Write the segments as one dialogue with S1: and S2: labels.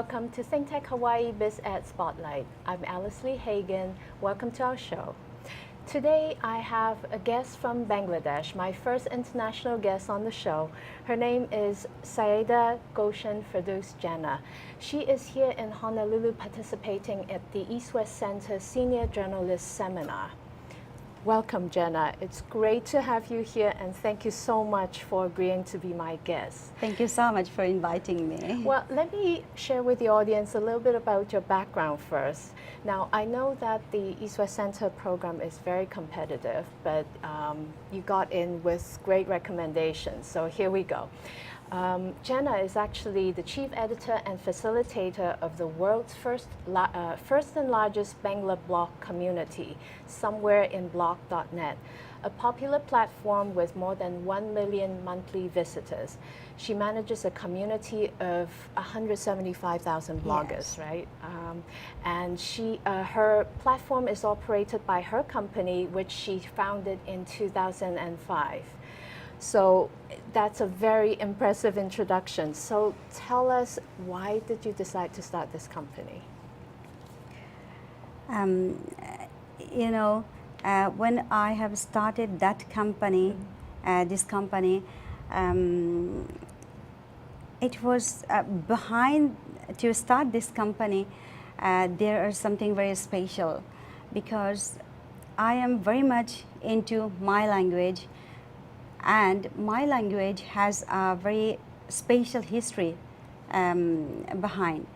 S1: welcome to ThinkTech Hawaii Biz Ed Spotlight. I'm Alice Lee Hagan. Welcome to our show. Today I have a guest from Bangladesh, my first international guest on the show. Her name is Syeda Gulshan Ferdous Jana. She is here in Honolulu participating at the East-West Center Senior Journalist Seminar. Welcome, Jana. It's great to have you here, and thank you so much for agreeing to be my guest.
S2: Thank you so much for inviting me.
S1: Well, let me share with the audience a little bit about your background first. Now, I know that the East-West Center program is very competitive, but you got in with great recommendations, so here we go. Jana is actually the chief editor and facilitator of the world's first and largest Bangla blog community, Somewherein.net, a popular platform with more than 1 million monthly visitors. She manages a community of 175,000 bloggers,
S2: Yes.
S1: right? And her platform is operated by her company, which she founded in 2005. So that's a very impressive introduction. So tell us, why did you decide to start this company?
S2: When I have started that company, this company, it was behind to start this company. There is something very special because I am very much into my language. And my language has a very special history behind.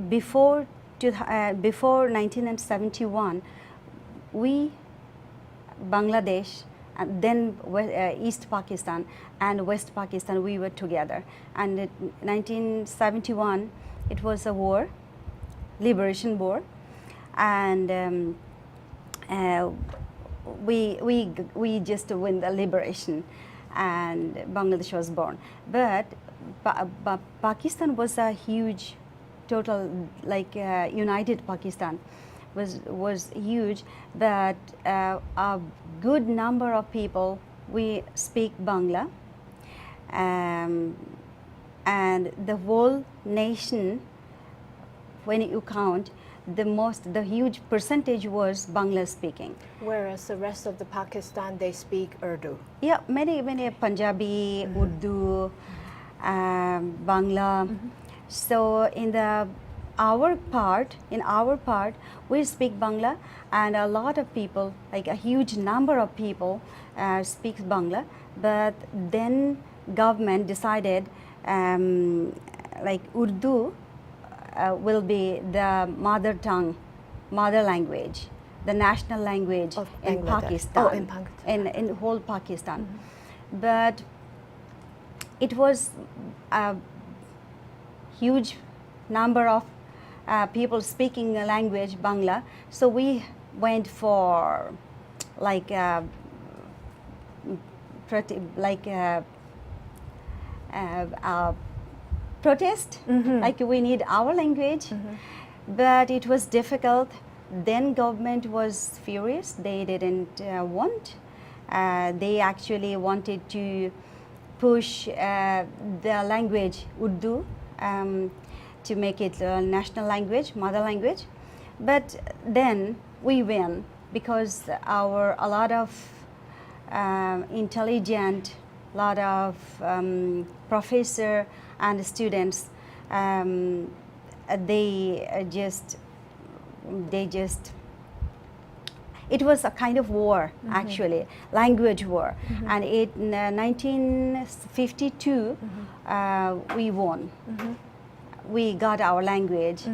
S2: Before 1971, we, Bangladesh, and then East Pakistan and West Pakistan, we were together. And in 1971, it was a war, liberation war, and we just win the liberation, and Bangladesh was born. But Pakistan was a huge, total, like united Pakistan was huge. But a good number of people, we speak Bangla, and the whole nation, when you count, the huge percentage was Bangla speaking.
S1: Whereas the rest of the Pakistan, they speak Urdu.
S2: Yeah, many Punjabi, Urdu, Bangla. So in our part, we speak Bangla, and a lot of people, like a huge number of people, speaks Bangla. But then government decided, like Urdu will be the mother language, the national language in Pakistan.
S1: Oh, in Pakistan.
S2: In whole Pakistan. But it was a huge number of people speaking the language Bangla. So we went for like protest, like we need our language, but it was difficult. Then government was furious. They didn't want. They actually wanted to push the language Urdu to make it a national language, mother language. But then we win because a lot of intelligent, lot of professor and students, they just it was a kind of war, actually, language war. And in 1952 we won. We got our language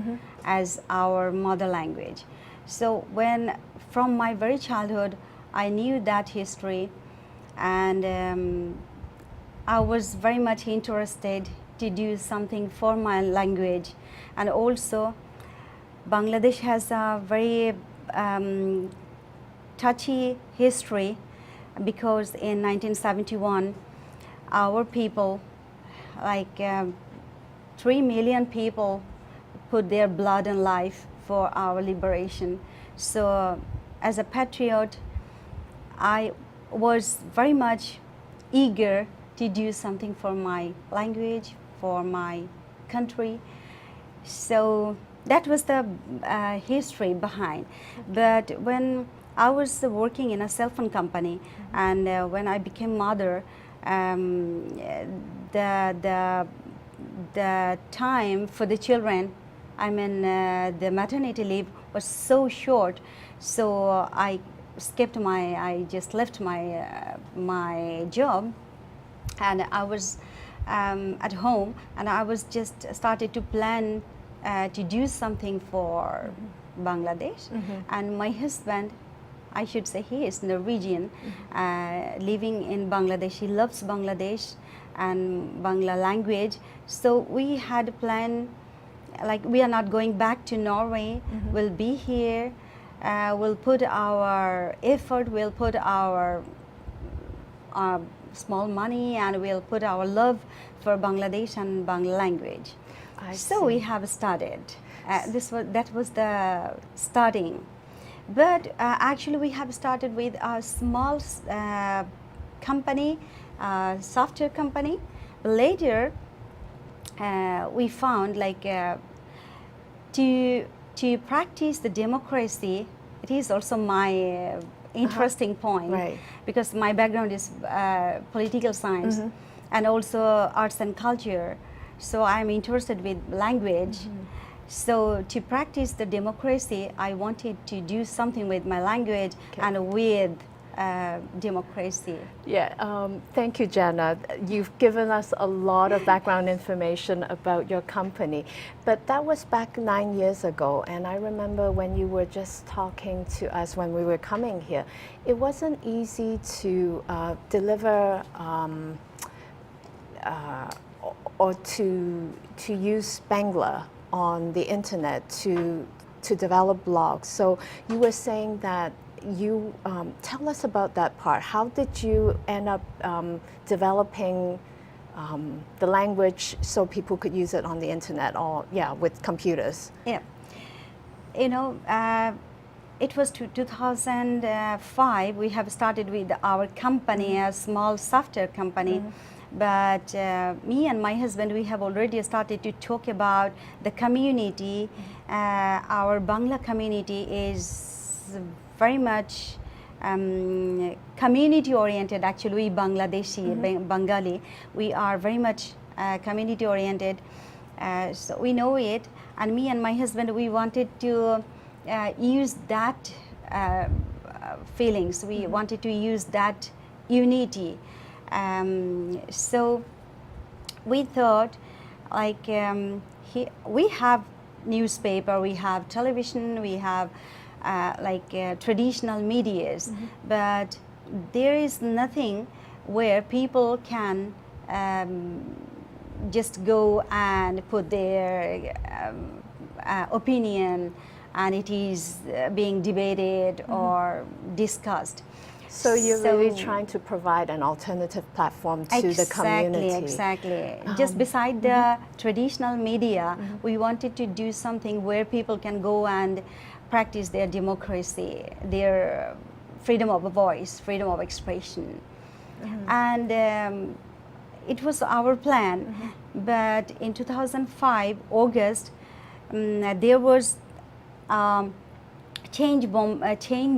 S2: as our mother language. So from my very childhood, I knew that history, and I was very much interested to do something for my language. And also Bangladesh has a very touchy history, because in 1971 our people, like 3 million people, put their blood and life for our liberation. So as a patriot, I was very much eager to do something for my language, for my country. So that was the history behind. But when I was working in a cell phone company, and when I became mother, the time for the children, I mean, the maternity leave was so short, so I just left my job, and I was at home, and I was just started to plan to do something for Bangladesh. And my husband, I should say, he is Norwegian, living in Bangladesh. He loves Bangladesh and Bangla language. So we had a plan, like, we are not going back to Norway. We'll be here. We'll put our effort, we'll put our small money, and we'll put our love for Bangladesh and Bangla language. So we have started. That was the starting. But actually we have started with a small company, software company. Later we found, like, to practice the democracy, it is also my interesting point,
S1: right,
S2: because my background is political science and also arts and culture. So I'm interested with language. So to practice the democracy, I wanted to do something with my language and with democracy.
S1: Yeah, thank you, Jana. You've given us a lot of background information about your company, but that was back 9 years ago, and I remember when you were just talking to us when we were coming here, it wasn't easy to deliver or to use Bangla on the internet to develop blogs. So you were saying that you tell us about that part. How did you end up developing the language so people could use it on the internet, or with computers?
S2: Yeah, you know, it was 2005. We have started with our company, a small software company. But me and my husband, we have already started to talk about the community. Our Bangla community is very much community oriented. Actually, we Bangladeshi, Bengali, we are very much community oriented. So we know it, and me and my husband, we wanted to use that feelings. We wanted to use that unity. So we thought, like, we have newspaper, we have television, we have traditional medias, but there is nothing where people can just go and put their opinion, and it is being debated or discussed.
S1: So you're really trying to provide an alternative platform to the community.
S2: Exactly. Just beside the traditional media, we wanted to do something where people can go and practice their democracy, their freedom of voice, freedom of expression. And it was our plan. But in 2005, August, there was chain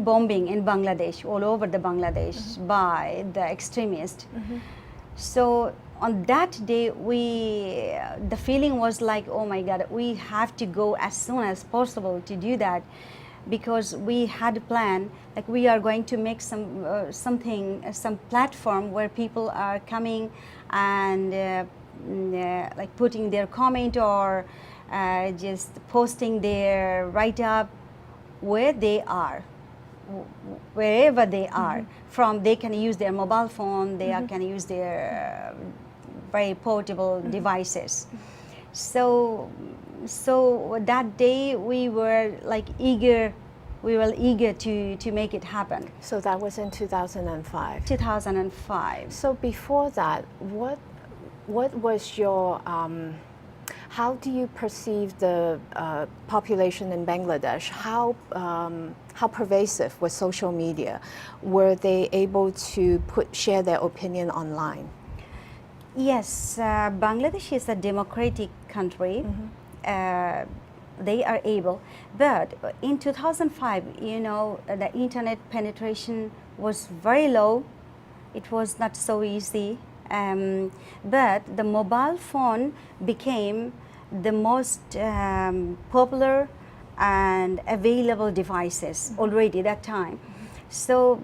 S2: bombing in Bangladesh, all over the Bangladesh, by the extremists. So on that day, the feeling was like, oh my God, we have to go as soon as possible to do that, because we had a plan, like, we are going to make some platform where people are coming and like putting their comment or just posting their write-up where they are, wherever they are. From, they can use their mobile phone, they can use their very portable devices. So that day we were eager to make it happen.
S1: So that was in 2005.
S2: 2005.
S1: So before that, what was your how do you perceive the population in Bangladesh? How pervasive was social media? Were they able to share their opinion online?
S2: Yes, Bangladesh is a democratic country. They are able, but in 2005, you know, the internet penetration was very low. It was not so easy, but the mobile phone became the most popular and available devices already that time. So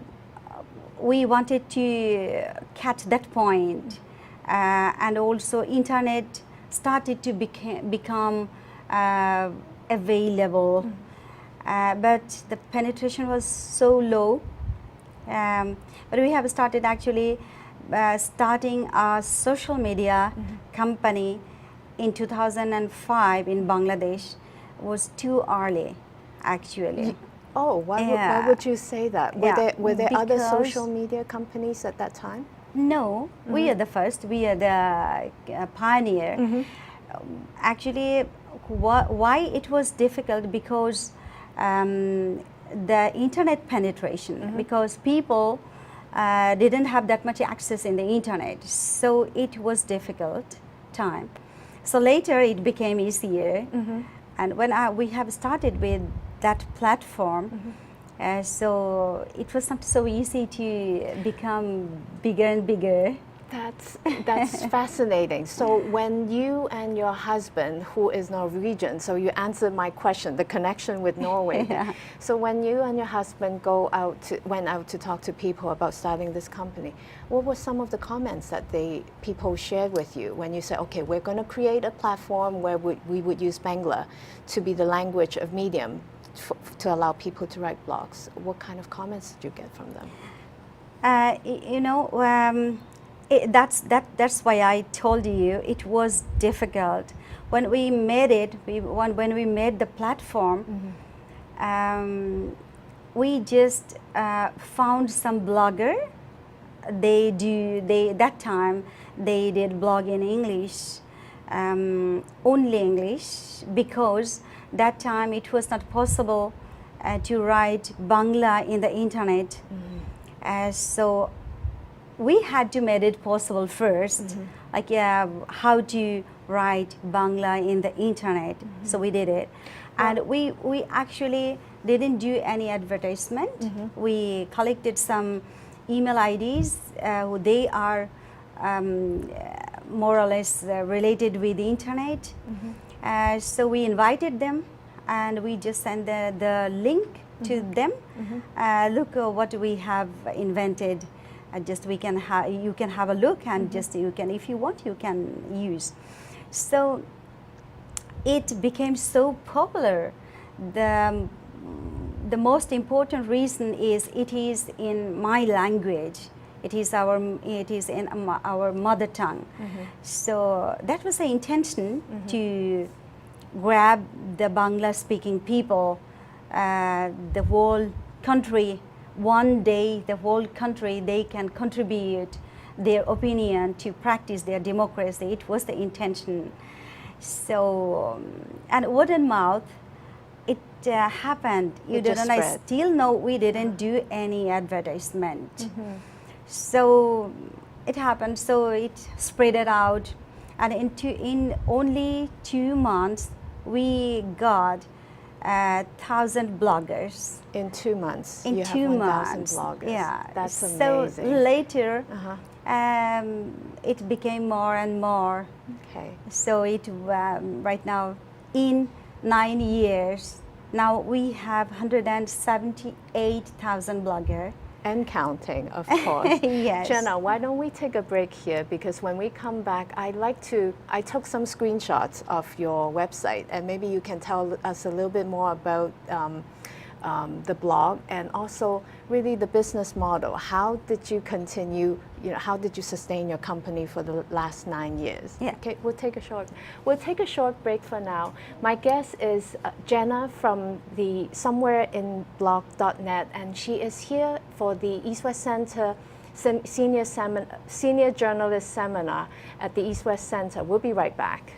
S2: we wanted to catch that point, and also internet started to become available, but the penetration was so low. But we have started actually starting a social media company in 2005 in Bangladesh. Was too early, actually.
S1: Oh, why would you say that? Were there other social media companies at that time?
S2: No, we are the first. We are the pioneer. Actually, why it was difficult, because the internet penetration, because people didn't have that much access in the internet, so it was difficult time. So later it became easier, and when we have started with that platform, so it was not so easy to become bigger and bigger.
S1: That's fascinating. So when you and your husband, who is Norwegian, so you answered my question, the connection with Norway.
S2: Yeah.
S1: So when you and your husband went out to talk to people about starting this company, what were some of the comments that people shared with you when you said, okay, we're going to create a platform where we would use Bangla to be the language of medium to allow people to write blogs? What kind of comments did you get from them?
S2: You know, that's why I told you it was difficult. When we made it, when we made the platform, we just found some blogger. That time they did blog in English, only English, because that time it was not possible to write Bangla in the internet. So we had to make it possible first, like how to write Bangla in the internet. So we did it, and we actually didn't do any advertisement. We collected some email IDs who they are more or less related with the internet. So we invited them, and we just sent the link to them. Look what we have invented. Just you can have a look, and just you can, if you want, you can use. So it became so popular. The most important reason is it is in my language. It is in our mother tongue. So that was the intention, to grab the Bangla speaking people, the whole country. One day the whole country, they can contribute their opinion to practice their democracy. It was the intention. So, and word and mouth, it happened. I still know we didn't do any advertisement. So it happened, so it spread it out, and in only 2 months we got 1,000 bloggers.
S1: In 2 months,
S2: in
S1: you
S2: 2
S1: have 1,000
S2: months,
S1: bloggers.
S2: yeah.
S1: That's amazing.
S2: So later, it became more and more.
S1: Okay.
S2: So it right now, in 9 years, now we have 178,000 bloggers.
S1: And counting, of course.
S2: Yes.
S1: Jana, why don't we take a break here, because when we come back, I took some screenshots of your website, and maybe you can tell us a little bit more about the blog, and also really the business model. How did you continue, how did you sustain your company for the last 9 years?
S2: Yeah.
S1: Okay, we'll take a short break for now. My guest is Jana from the Somewherein blog.net, and she is here for the East West Center Senior Journalist Seminar at the East West Center. We'll be right back.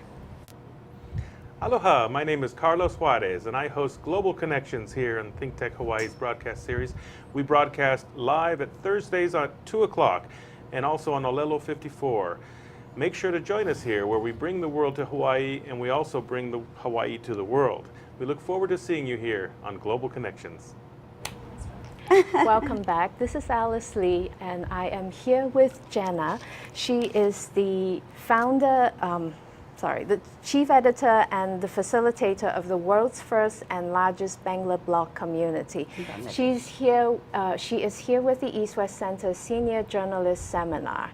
S3: Aloha, my name is Carlos Juarez, and I host Global Connections here on ThinkTech Hawaii's broadcast series. We broadcast live at Thursdays at 2 o'clock, and also on Olelo 54. Make sure to join us here where we bring the world to Hawaii and we also bring the Hawaii to the world. We look forward to seeing you here on Global Connections.
S1: Welcome back. This is Alice Lee, and I am here with Jana. She is the founder, the chief editor and the facilitator of the world's first and largest Bangla blog community. She is here with the East West Center Senior Journalist Seminar.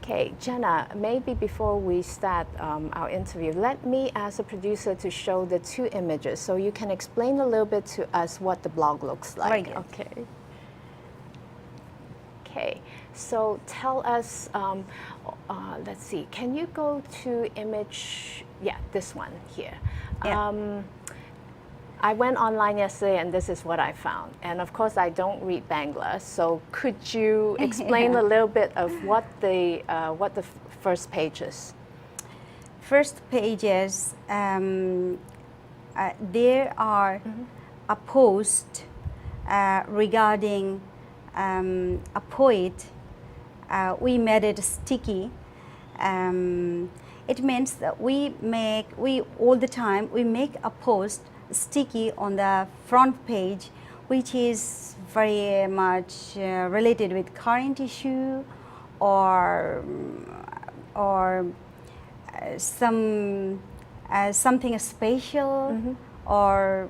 S1: Okay, Jana, maybe before we start our interview, let me ask the producer to show the two images so you can explain a little bit to us what the blog looks like.
S2: Right.
S1: Okay. Okay, so tell us, let's see, can you go to image, this one here.
S2: Yeah.
S1: I went online yesterday and this is what I found. And of course I don't read Bangla, so could you explain a little bit of what the first page is?
S2: First pages, there are a post regarding a poet. We made it sticky. It means that we all the time make a post sticky on the front page, which is very much related with current issue or something special or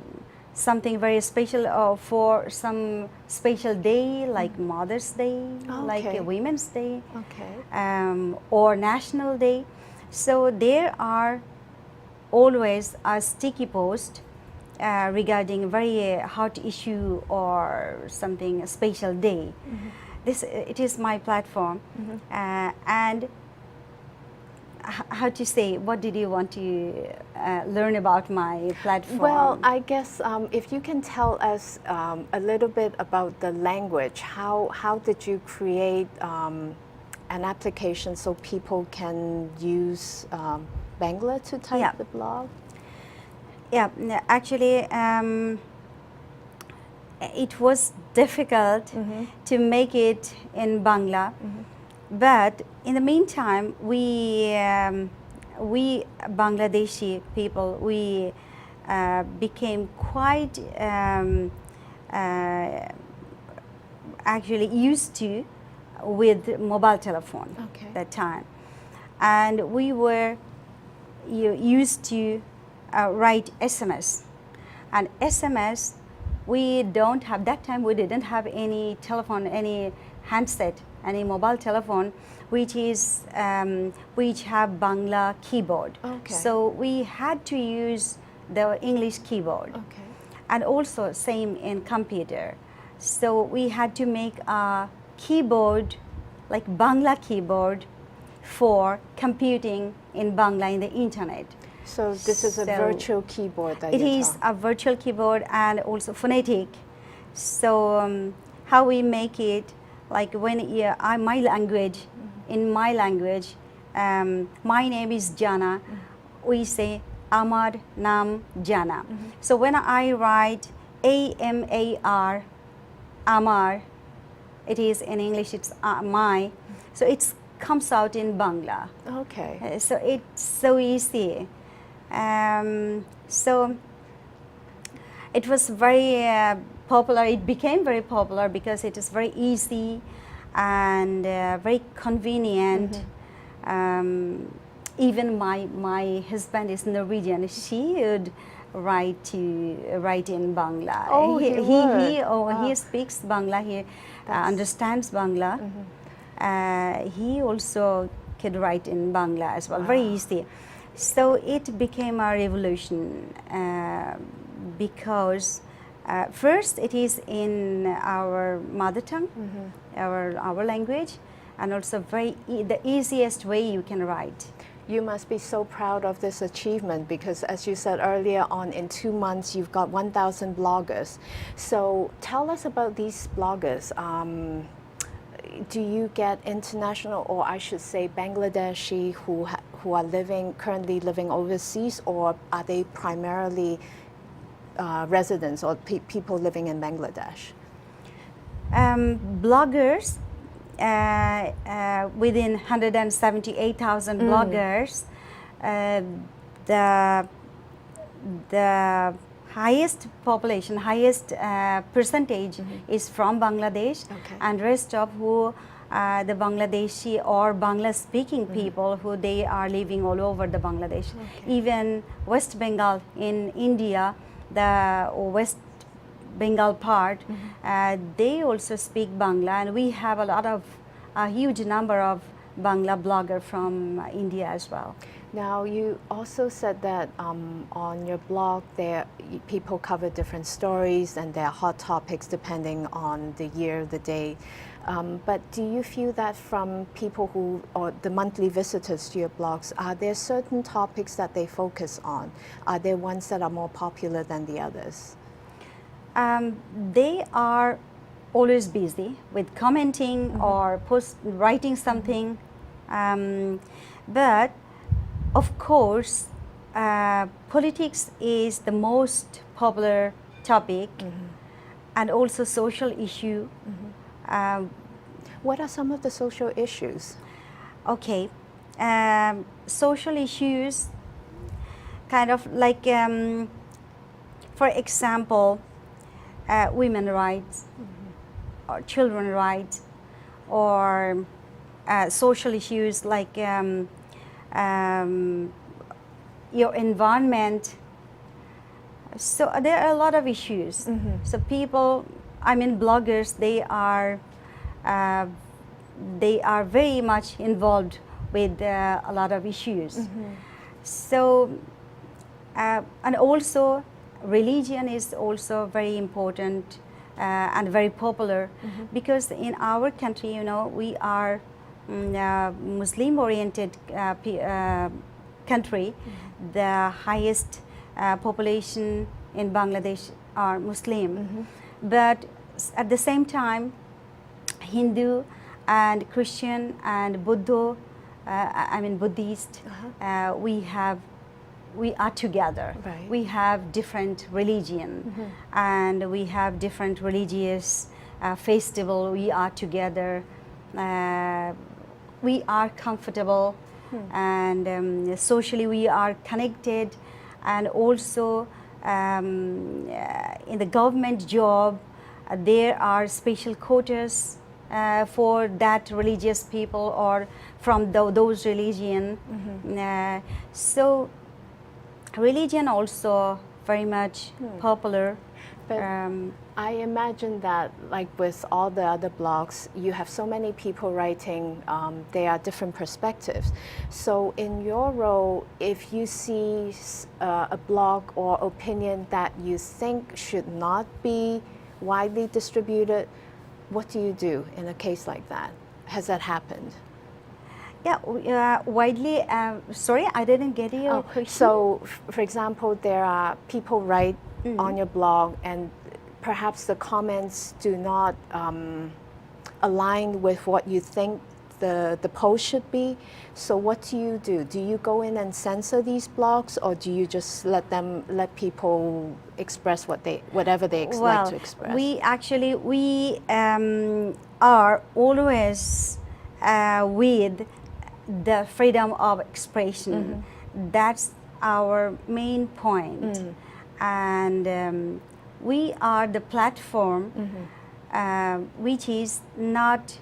S2: something very special for some special day like Mother's Day, like Women's Day, or National Day. So there are always a sticky post regarding very hot issue or something a special day. It is my platform, and how to say, what did you want to learn about my platform?
S1: Well, I guess if you can tell us a little bit about the language, how did you create an application so people can use Bangla to type the blog?
S2: Yeah, actually, it was difficult to make it in Bangla, but in the meantime, we Bangladeshi people, we became quite actually used to with mobile telephone that time, and we were used to write SMS, and SMS we don't have that time. We didn't have any telephone, any handset, any mobile telephone, which is which have Bangla keyboard. So we had to use the English keyboard, and also same in computer. So we had to make a keyboard like Bangla keyboard for computing in Bangla in the internet.
S1: So this is a virtual keyboard that
S2: it is a virtual keyboard and also phonetic. So how we make it, like when my language, in my language, my name is Jana, we say Amar Nam Jana. So when I write AMAR, Amar, it is in English, it's my, so it comes out in Bangla. So it's so easy. So it was very popular. It became very popular because it is very easy and very convenient. Even my husband is Norwegian. She would write in Bangla. He speaks Bangla. He understands Bangla. He also could write in Bangla as well. Very easy. So it became a revolution because first it is in our mother tongue, our language, and also the easiest way you can write.
S1: You must be so proud of this achievement because, as you said earlier on, in 2 months you've got 1,000 bloggers. So tell us about these bloggers. Do you get international, or I should say Bangladeshi, who are currently living overseas, or are they primarily residents or people living in Bangladesh?
S2: Bloggers, within 178,000 bloggers, the highest population, highest percentage is from Bangladesh, and rest of who the Bangladeshi or Bangla speaking people who they are living all over the Bangladesh. Even West Bengal in India, the West Bengal part, they also speak Bangla, and we have a huge number of Bangla blogger from India as well.
S1: Now, you also said that on your blog there people cover different stories and there are hot topics depending on the year, the day. But do you feel that from people who, or the monthly visitors to your blogs, are there certain topics that they focus on? Are there ones that are more popular than the others?
S2: They are always busy with commenting or writing something, but of course politics is the most popular topic, and also social issue.
S1: What are some of the social issues?
S2: Okay, social issues, kind of like, for example, women rights, or children rights, or social issues like your environment. So there are a lot of issues. So people, I mean bloggers, they are very much involved with a lot of issues. So and also religion is also very important and very popular, because in our country, you know, we are Muslim oriented country. The highest population in Bangladesh are Muslim, but at the same time Hindu and Christian and Buddha, I mean Buddhist, we are together.
S1: Right.
S2: We have different religion, and we have different religious festival. We are together. We are comfortable, and socially we are connected, and also in the government job there are special quotas for that religious people or from those religion. So religion also very much popular.
S1: But I imagine that, like with all the other blogs, you have so many people writing, there are different perspectives. So in your role, if you see a blog or opinion that you think should not be widely distributed, what do you do in a case like that? Has that happened?
S2: Yeah, widely, sorry, I didn't get your question.
S1: So, for example, there are people write on your blog and perhaps the comments do not align with what you think the post should be. So what do you do? Do you go in and censor these blogs, or do you just let people express whatever they like to express?
S2: We actually, we are always with the freedom of expression. That's our main point. And we are the platform which is not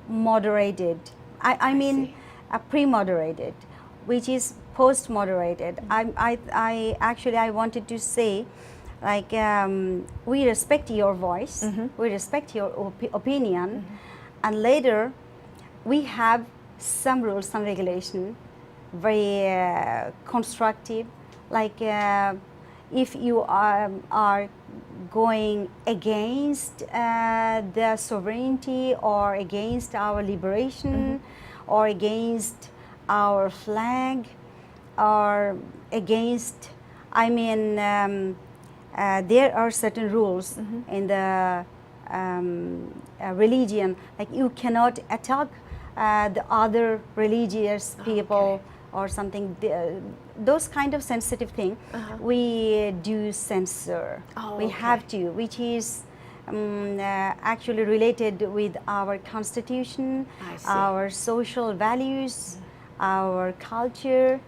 S2: moderated. I mean pre-moderated, which is post-moderated. I actually wanted to say, like, we respect your voice, we respect your opinion, and later we have some rules, some regulation, very constructive, like if you are going against the sovereignty or against our liberation or against our flag or against, I mean, there are certain rules in the religion, like you cannot attack the other religious people or something. Those kind of sensitive thing we do censor. We have to, which is actually related with our constitution,
S1: I see.
S2: our social values, our culture.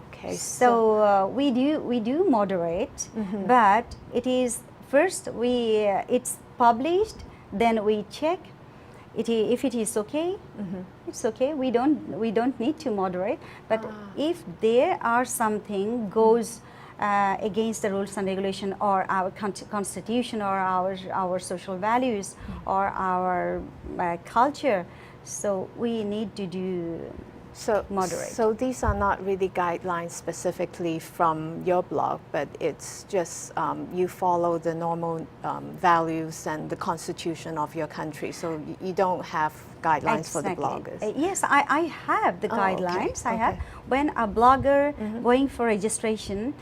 S1: Okay.
S2: So we do moderate, but it is first it's published, then we check if it is okay. It's okay. We don't need to moderate. But if there are something goes against the rules and regulation or our constitution or our social values or our culture, so we need to do moderate.
S1: So these are not really guidelines specifically from your blog, but it's just you follow the normal values and the constitution of your country. So you don't have guidelines for the bloggers.
S2: Yes, I have the guidelines.
S1: Okay.
S2: I have. When a blogger going for registration,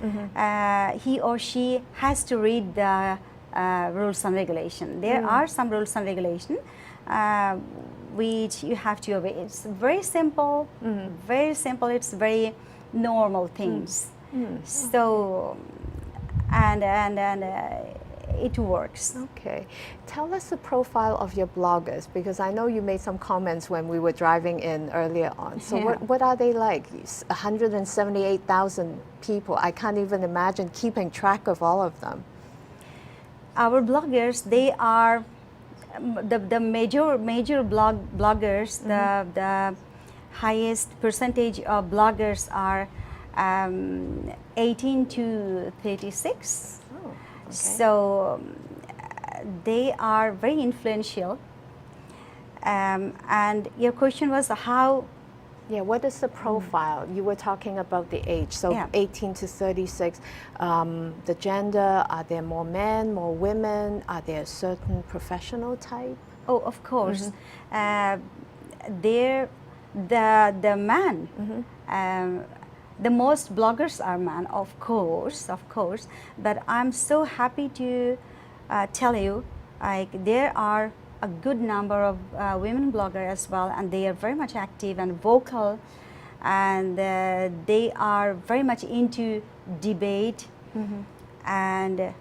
S2: he or she has to read the rules and regulation. There are some rules and regulation which you have to obey. It's very simple, very simple. It's very normal things. So, and it works.
S1: Okay. Tell us the profile of your bloggers, because I know you made some comments when we were driving in earlier on. So what are they like? 178,000 people. I can't even imagine keeping track of all of them.
S2: Our bloggers, they are the major bloggers. The highest percentage of bloggers are 18 to 36.
S1: Okay.
S2: So they are very influential. And your question was how?
S1: Yeah, what is the profile? You were talking about the age, so 18 to 36. The gender, are there more men, more women? Are there a certain professional type?
S2: Oh, of course. The man, the most bloggers are men, of course. But I'm so happy to tell you, like, there are a good number of women bloggers as well, and they are very much active and vocal, and they are very much into debate, and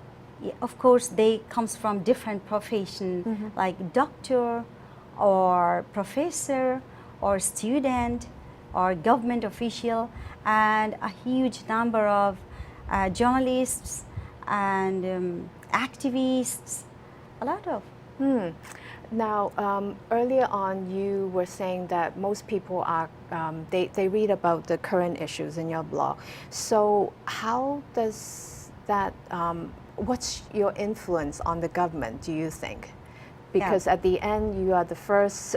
S2: of course they comes from different profession, like doctor or professor or student or government official, and a huge number of journalists and activists, a lot of.
S1: Now, earlier on, you were saying that most people are they read about the current issues in your blog. So, how does that? What's your influence on the government? Do you think? Because at the end, you are the first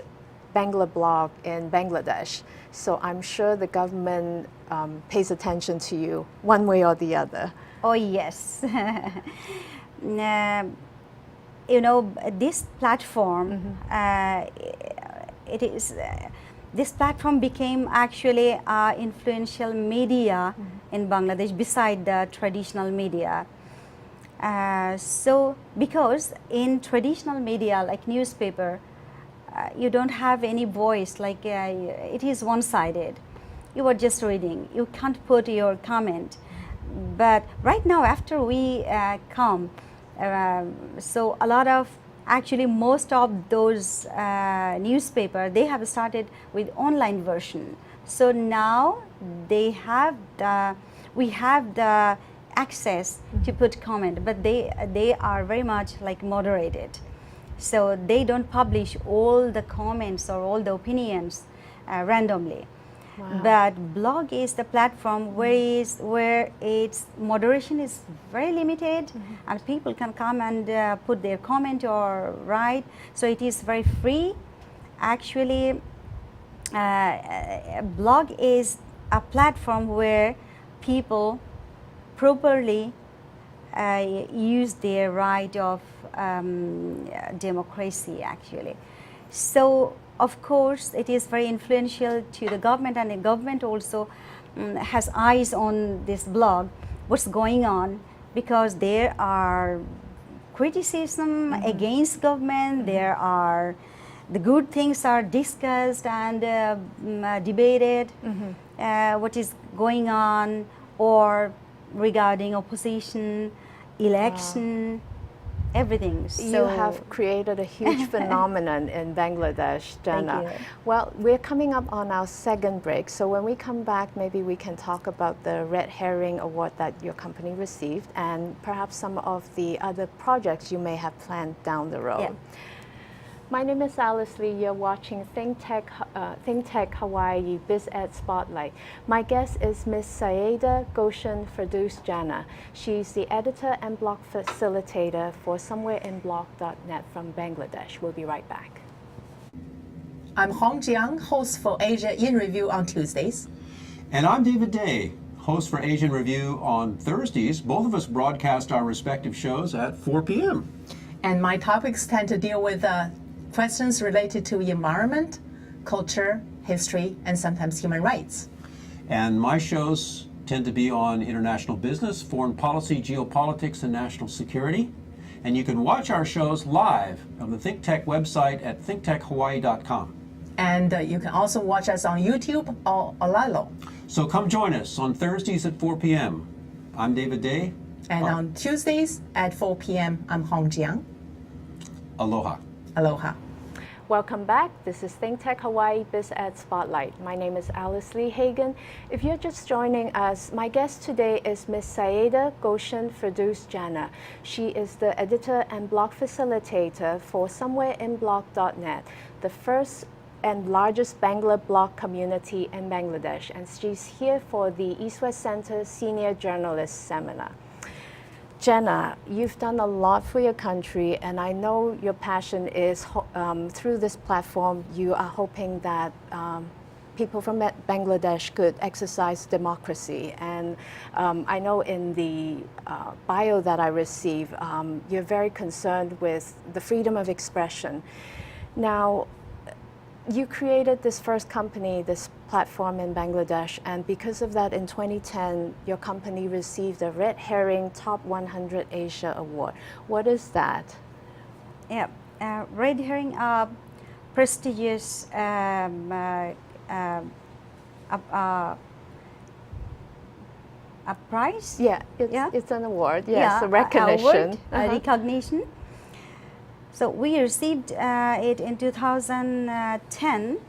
S1: Bangla blog in Bangladesh. So I'm sure the government pays attention to you one way or the other.
S2: Oh yes. You know, this platform, this platform became actually influential media in Bangladesh beside the traditional media. So, because in traditional media like newspaper, you don't have any voice, like it is one-sided. You are just reading. You can't put your comment. But right now, after we come, so a lot of, actually most of those newspaper, they have started with online version. So now they have we have the access to put comment, but they are very much like moderated. So they don't publish all the comments or all the opinions randomly.
S1: Wow.
S2: But blog is the platform where its moderation is very limited, and people can come and put their comment or write. So it is very free. Actually, blog is a platform where people properly use their right of democracy, actually. So of course it is very influential to the government, and the government also has eyes on this blog, what's going on, because there are criticism against government, there are the good things are discussed and debated, what is going on, or regarding opposition, election. everything.
S1: You have created a huge phenomenon in Bangladesh, Jana.
S2: Thank you.
S1: Well, we're coming up on our second break, so when we come back, maybe we can talk about the Red Herring Award that your company received and perhaps some of the other projects you may have planned down the road.
S2: Yeah.
S1: My name is Alice Lee. You're watching ThinkTech Hawaii BizEd Spotlight. My guest is Ms. Syeda Gulshan Ferdous Jana. She's the editor and blog facilitator for Somewherein from Bangladesh. We'll be right back.
S4: I'm Hong Jiang, host for Asia in Review on Tuesdays.
S5: And I'm David Day, host for Asian Review on Thursdays. Both of us broadcast our respective shows at 4 p.m.
S4: And my topics tend to deal with questions related to environment, culture, history, and sometimes human rights.
S5: And my shows tend to be on international business, foreign policy, geopolitics, and national security. And you can watch our shows live on the ThinkTech website at thinktechhawaii.com.
S4: And you can also watch us on YouTube or Olalo.
S5: So come join us on Thursdays at 4 p.m. I'm David Day.
S4: And on Tuesdays at 4 p.m., I'm Hong Jiang.
S5: Aloha.
S4: Aloha.
S1: Welcome back. This is ThinkTech Hawaii BizEd Spotlight. My name is Alice Lee Hagen. If you're just joining us, my guest today is Ms. Syeda Gulshan Ferdous Jana. She is the editor and blog facilitator for Somewherein, the first and largest Bangla blog community in Bangladesh. And she's here for the East-West Center Senior Journalist Seminar. Jana, you've done a lot for your country, and I know your passion is through this platform, you are hoping that people from Bangladesh could exercise democracy. And I know in the bio that I received, you're very concerned with the freedom of expression. Now, you created this first company, this platform in Bangladesh, and because of that, in 2010, your company received the Red Herring Top 100 Asia Award. What is that?
S2: Yeah, Red Herring, prestigious a prize?
S1: Yeah, it's an award, yes, a recognition.
S2: Award, recognition. So we received it in 2010.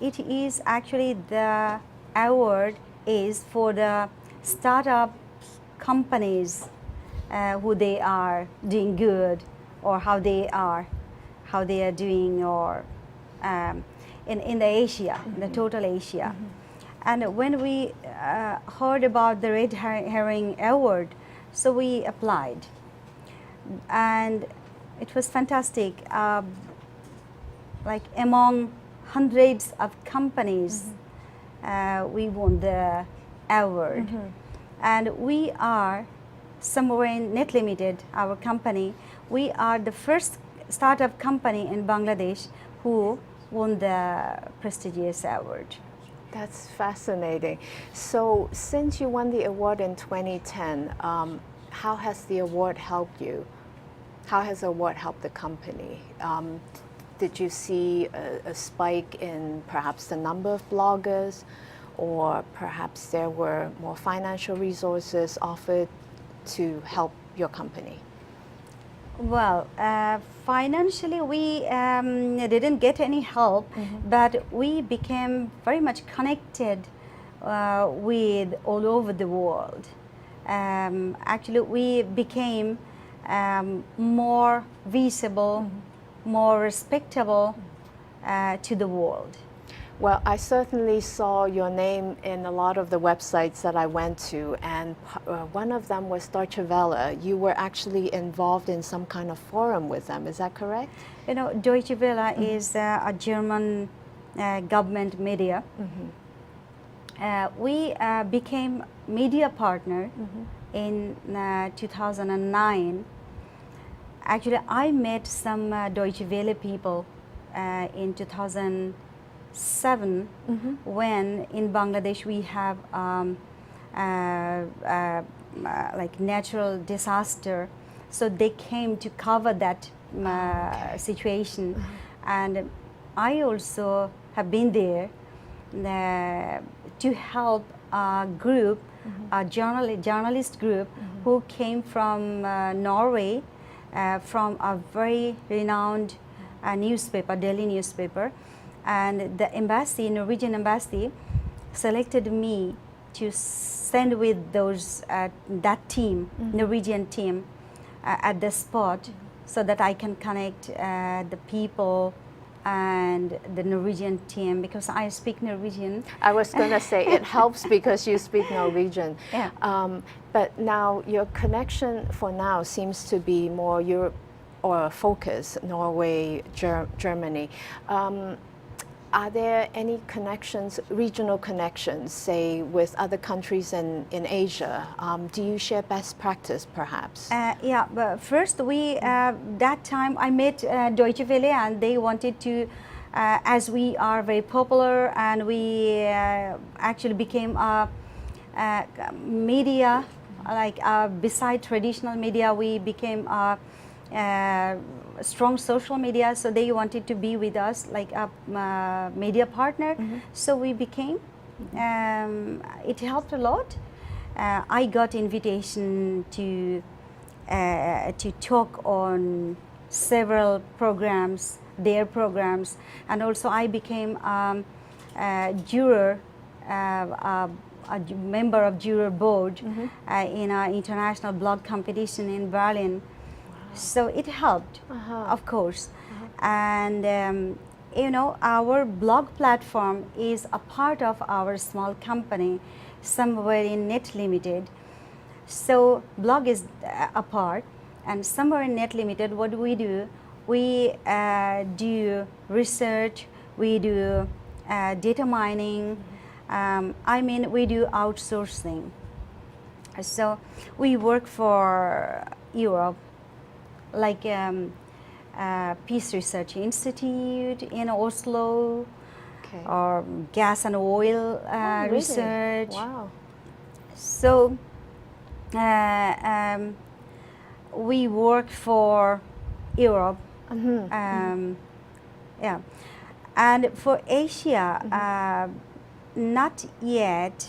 S2: It is actually the award is for the startup companies who they are doing good or how they are doing or in the Asia, the total Asia. And when we heard about the Red Herring Award, so we applied. And it was fantastic. Like among hundreds of companies, we won the award. And we are Somewherein Net Limited, our company. We are the first startup company in Bangladesh who won the prestigious award.
S1: That's fascinating. So since you won the award in 2010, how has the award helped you? How has the award helped the company? Did you see a spike in perhaps the number of bloggers, or perhaps there were more financial resources offered to help your company?
S2: Well, financially we didn't get any help, but we became very much connected with all over the world. Actually, we became more visible, more respectable to the world.
S1: Well, I certainly saw your name in a lot of the websites that I went to, and one of them was Deutsche Welle. You were actually involved in some kind of forum with them, is that correct?
S2: You know, Deutsche Welle is a German government media. We became media partner in 2009. Actually, I met some Deutsche Welle people in 2007 when in Bangladesh we have like natural disaster, so they came to cover that situation, and I also have been there to help a group a journalist group who came from Norway, from a very renowned newspaper, Delhi newspaper, and the embassy, Norwegian embassy, selected me to send with those that team, Norwegian team, at the spot, so that I can connect the people and the Norwegian team, because I speak Norwegian.
S1: I was going to say it helps because you speak Norwegian.
S2: Yeah.
S1: But now your connection for now seems to be more Europe or focus, Norway, Germany. Are there any connections, regional connections, say with other countries in Asia? Do you share best practice perhaps?
S2: Yeah, but first that time I met Deutsche Welle, and they wanted to, as we are very popular and we actually became a media, like beside traditional media, we became a strong social media, so they wanted to be with us like a media partner. So we became, it helped a lot. I got invitation to talk on several programs, their programs, and also I became a juror, a member of juror board in an international blog competition in Berlin. So it helped, of course. And you know, our blog platform is a part of our small company, Somewherein Net Limited. So blog is a part, and Somewherein Net Limited, what do? We do research, we do data mining, I mean, we do outsourcing. So we work for Europe, like Peace Research Institute in Oslo, or gas and oil
S1: really?
S2: research.
S1: Wow.
S2: So we work for Europe, yeah, and for Asia, not yet,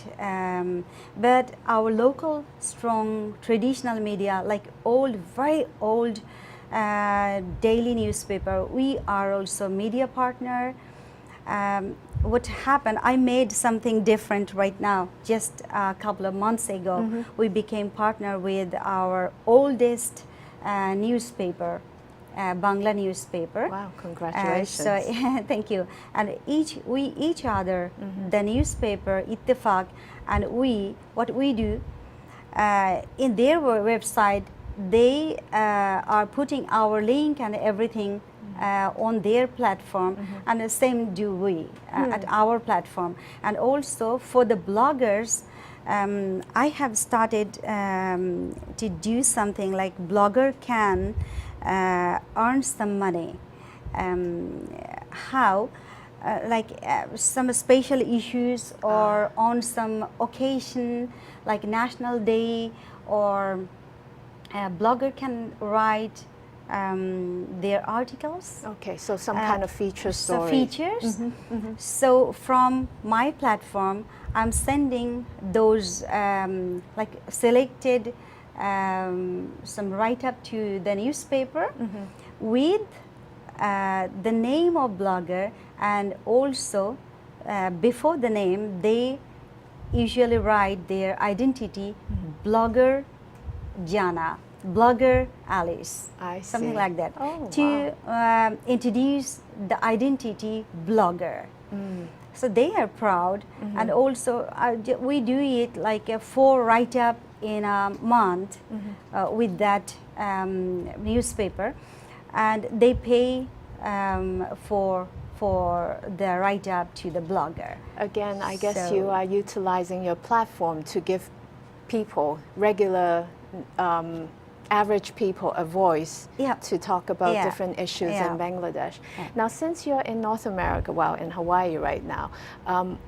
S2: but our local strong traditional media, like old, very old daily newspaper, we are also media partner. What happened, I made something different right now. Just a couple of months ago, we became partner with our oldest newspaper, Bangla newspaper.
S1: Wow, congratulations.
S2: So thank you. And each other, the newspaper, Ittifaq, and what we do, in their website, they are putting our link and everything on their platform, and the same do we at our platform. And also for the bloggers, I have started to do something like blogger can earn some money. How? Like some special issues, or on some occasion like National Day, or a blogger can write their articles.
S1: Okay, so some kind of feature story.
S2: So features. So from my platform, I'm sending those like selected some write-up to the newspaper with the name of blogger, and also before the name they usually write their identity, blogger Jana, blogger Alice, something like that, to introduce the identity blogger. So they are proud, and also we do it like a 4 write-up in a month with that newspaper, and they pay for the write-up to the blogger.
S1: Again, I guess you are utilizing your platform to give people regular average people a voice
S2: Yeah.
S1: to talk about
S2: Yeah.
S1: different issues
S2: Yeah.
S1: in Bangladesh.
S2: Yeah.
S1: Now, since you're in North America, well, in Hawaii right now,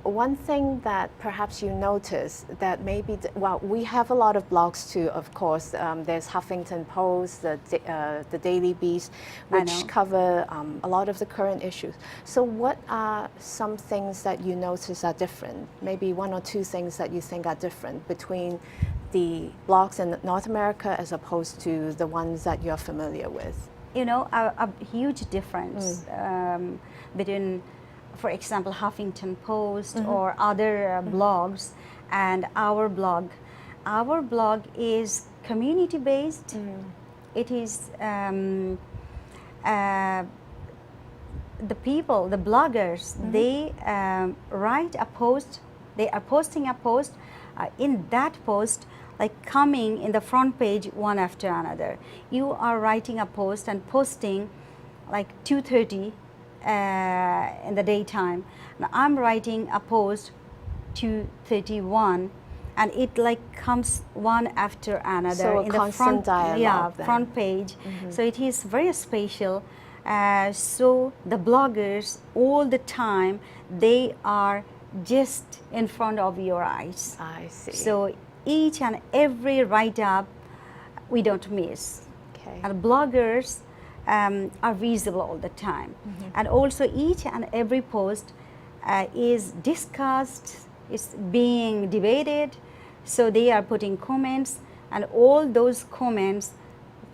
S1: one thing that perhaps you notice that maybe, well, we have a lot of blogs too, of course. There's Huffington Post, the Daily Beast, which cover a lot of the current issues. So what are some things that you notice are different? Maybe one or two things that you think are different between the blogs in North America as opposed to the ones that you're familiar with?
S2: You know, a huge difference between, for example, Huffington Post or other blogs and our blog. Our blog is community based. It is the people, the bloggers, they write a post, they are posting a post. In that post, like coming in the front page one after another. You are writing a post and posting like 2:30 in the daytime. Now I'm writing a post 2:31, and it like comes one after another
S1: So a
S2: in the
S1: constant
S2: front,
S1: dialogue then.
S2: front page. So it is very spatial. So the bloggers all the time, they are just in front of your eyes.
S1: I see.
S2: So each and every write-up we don't miss.
S1: Okay.
S2: And bloggers are visible all the time. And also each and every post is discussed, is being debated. So they are putting comments, and all those comments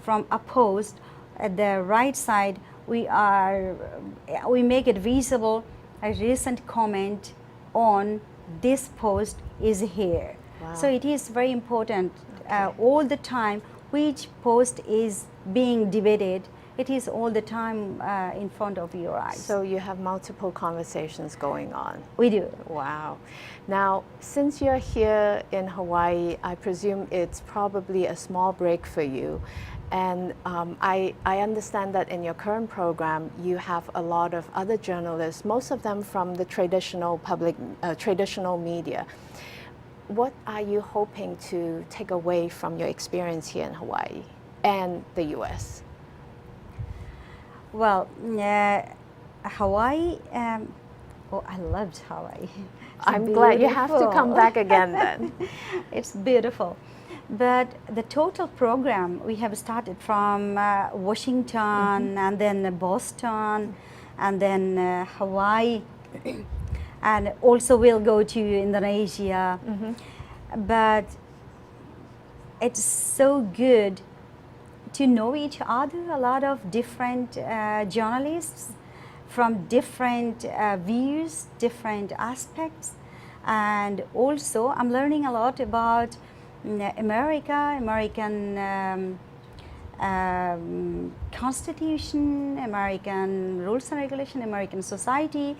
S2: from a post at the right side, we make it visible. A recent comment on this post is here.
S1: Wow.
S2: So it is very important all the time which post is being debated. It is all the time in front of your eyes.
S1: So you have multiple conversations going on.
S2: We do.
S1: Wow. Now, since you're here in Hawaii, I presume it's probably a small break for you. And I understand that in your current program, you have a lot of other journalists, most of them from the traditional media. What are you hoping to take away from your experience here in Hawaii and the U.S.?
S2: Well, Hawaii, I loved Hawaii.
S1: I'm glad you have to come back again then.
S2: It's beautiful. But the total program, we have started from Washington and then Boston and then Hawaii. And also we'll go to Indonesia. But it's so good to know each other, a lot of different journalists from different views, different aspects. And also I'm learning a lot about American Constitution, American rules and regulation, American society,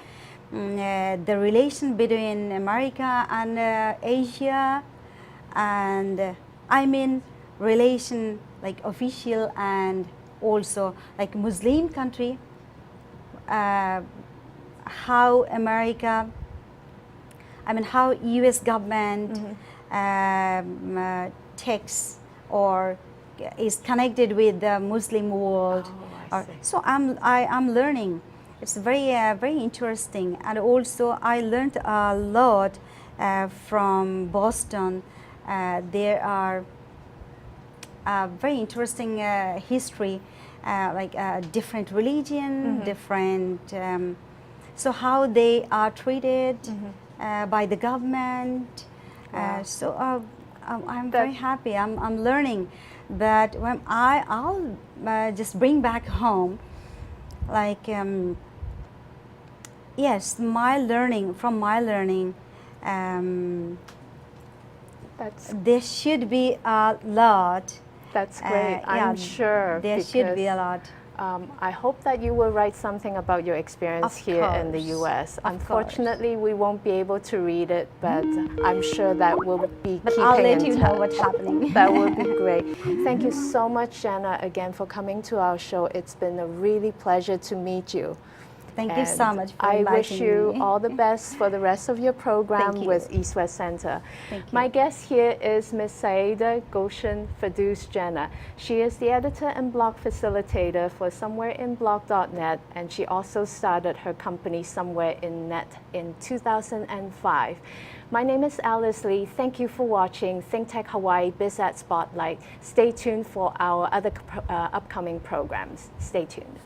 S2: the relation between America and Asia, and I mean relation like official and also like Muslim country, how America, I mean how US government takes or is connected with the Muslim world. So I'm learning. It's very interesting, and also I learned a lot from Boston. There are very interesting history, like different religion, different. So how they are treated by the government.
S1: Wow.
S2: So I'm very happy. I'm learning, but when I'll just bring back home, like yes, my learning. There should be a lot.
S1: That's great. I'm sure.
S2: There should be a lot.
S1: I hope that you will write something about your experience here in the U.S. Unfortunately, we won't be able to read it, but I'm sure that we'll be keeping
S2: I'll let you
S1: in
S2: know
S1: touch.
S2: what's happening.
S1: That would be great. Thank you so much, Jana, again for coming to our show. It's been a really pleasure to meet you.
S2: Thank you so
S1: And
S2: much for
S1: I wish
S2: inviting
S1: you
S2: me.
S1: all the best for the rest of your program
S2: Thank you.
S1: with East West Center.
S2: Thank you.
S1: My guest here is Ms. Syeda Gulshan Ferdous Jana. She is the editor and blog facilitator for Somewherein.blog.net, and she also started her company Somewherein Net in 2005. My name is Alice Lee. Thank you for watching ThinkTech Hawaii BizAd Spotlight. Stay tuned for our other upcoming programs. Stay tuned.